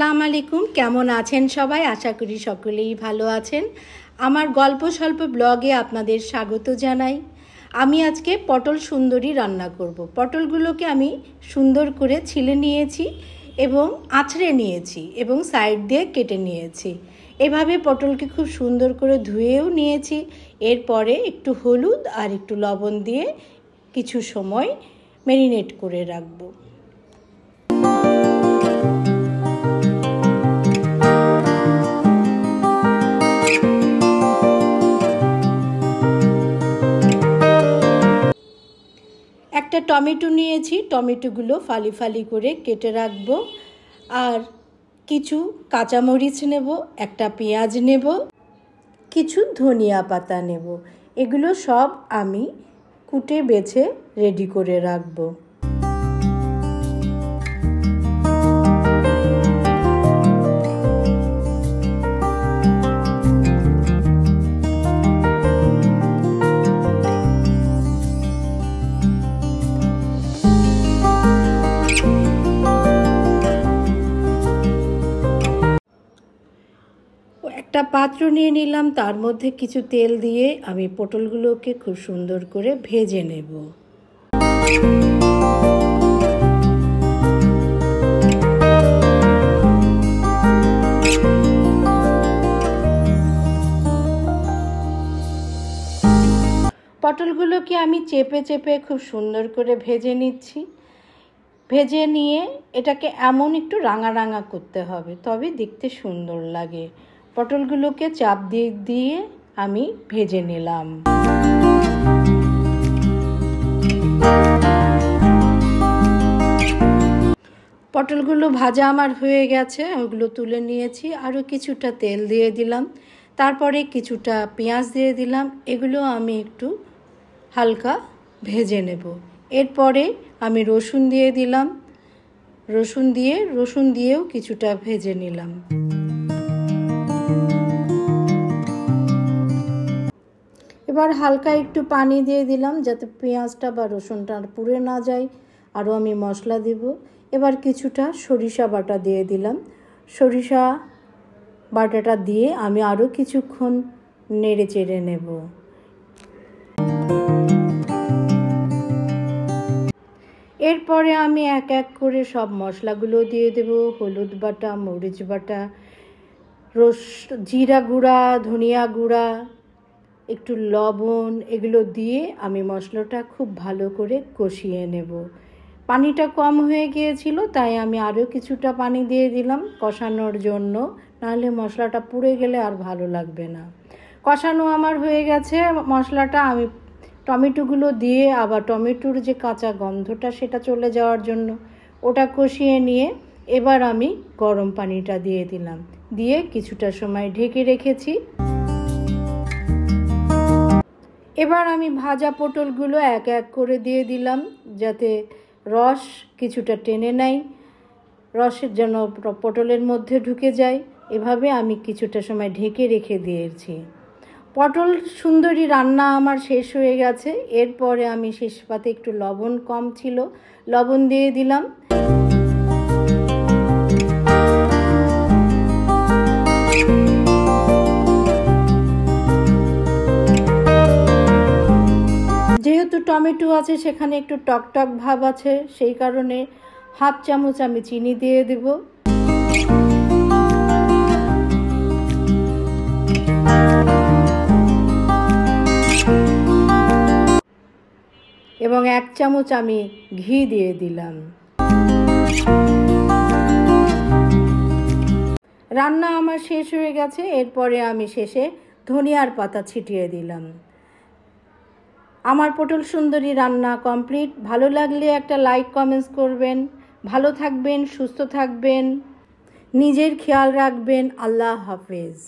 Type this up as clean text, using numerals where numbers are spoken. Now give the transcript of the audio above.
আসসালামু আলাইকুম। কেমন আছেন সবাই? আশা করি সকলেই ভালো আছেন। আমার গল্প স্বল্প ব্লগে আপনাদের স্বাগত জানাই। আমি আজকে পটল সুন্দরী রান্না করব। পটলগুলোকে আমি সুন্দর করে ছিলে নিয়েছি এবং আঁচড়ে নিয়েছি এবং সাইড দিয়ে কেটে নিয়েছি। এভাবে পটলকে খুব সুন্দর করে ধুয়েও নিয়েছি। এরপরে একটু হলুদ আর একটু লবণ দিয়ে কিছু সময় ম্যারিনেট করে রাখবো। একটা টমেটো নিয়েছি, টমেটোগুলো ফালি ফালি করে কেটে রাখবো। আর কিছু কাঁচামরিচ নেব, একটা পেঁয়াজ নেব, কিছু ধনিয়া পাতা নেব। এগুলো সব আমি কুটে বেছে রেডি করে রাখবো। একটা পাত্র নিয়ে নিলাম, তার মধ্যে কিছু তেল দিয়ে আমি পটলগুলোকে খুব সুন্দর করে ভেজে নেব। পটলগুলোকে আমি চেপে চেপে খুব সুন্দর করে ভেজে নিচ্ছি। ভেজে নিয়ে এটাকে এমন একটু রাঙা রাঙা করতে হবে, তবে দেখতে সুন্দর লাগে। পটলগুলোকে চাপ দিয়ে দিয়ে আমি ভেজে নিলাম। পটলগুলো ভাজা আমার হয়ে গেছে, ওগুলো তুলে নিয়েছি। আরও কিছুটা তেল দিয়ে দিলাম, তারপরে কিছুটা পেঁয়াজ দিয়ে দিলাম। এগুলো আমি একটু হালকা ভেজে নেব। এরপরে আমি রসুন দিয়ে দিলাম, রসুন দিয়েও কিছুটা ভেজে নিলাম। এবার হালকা একটু পানি দিয়ে দিলাম যাতে পেঁয়াজটা বা রসুনটা পুড়ে না যায়। আরও আমি মশলা দেব। এবার কিছুটা সরিষা বাটা দিয়ে দিলাম। সরিষা বাটাটা দিয়ে আমি আরও কিছুক্ষণ নেড়ে চেড়ে নেব। এরপরে আমি এক এক করে সব মশলাগুলো দিয়ে দেব। হলুদ বাটা, মরিচ বাটা, জিরা গুঁড়া, ধনিয়া গুঁড়া, একটু লবণ, এগুলো দিয়ে আমি মশলাটা খুব ভালো করে কষিয়ে নেব। পানিটা কম হয়ে গিয়েছিল, তাই আমি আরও কিছুটা পানি দিয়ে দিলাম কষানোর জন্য, নাহলে মশলাটা পুড়ে গেলে আর ভালো লাগবে না। কষানো আমার হয়ে গেছে মশলাটা। আমি টমেটোগুলো দিয়ে আবার টমেটোর যে কাঁচা গন্ধটা সেটা চলে যাওয়ার জন্য ওটা কষিয়ে নিয়ে এবার আমি গরম পানিটা দিয়ে দিলাম। দিয়ে কিছুটা সময় ঢেকে রেখেছি। এবার আমি ভাজা পটলগুলো এক এক করে দিয়ে দিলাম যাতে রস কিছুটা টেনে নেয়, রসের যেন পটলের মধ্যে ঢুকে যায়। এভাবে আমি কিছুটা সময় ঢেকে রেখে দিয়েছি। পটল সুন্দরী রান্না আমার শেষ হয়ে গেছে। এরপরে আমি শেষ পাতে একটু লবণ কম ছিল, লবণ দিয়ে দিলাম। যেহেতু টমেটো আছে সেখানে একটু টকটক ভাব আছে, সেই কারণে হাফ চামচ আমি চিনি দিয়ে দেব। এবং 1 চামচ আমি ঘি দিয়ে দিলাম। রান্না আমার শেষ হয়ে গেছে। এরপরে আমি শেষে ধনিয়ার পাতা ছিটিয়ে দিলাম। আমার পটল সুন্দরী রান্না কমপ্লিট। ভালো লাগলে একটা লাইক কমেন্টস করবেন। ভালো থাকবেন, সুস্থ থাকবেন, নিজের খেয়াল রাখবেন। আল্লাহ হাফেজ।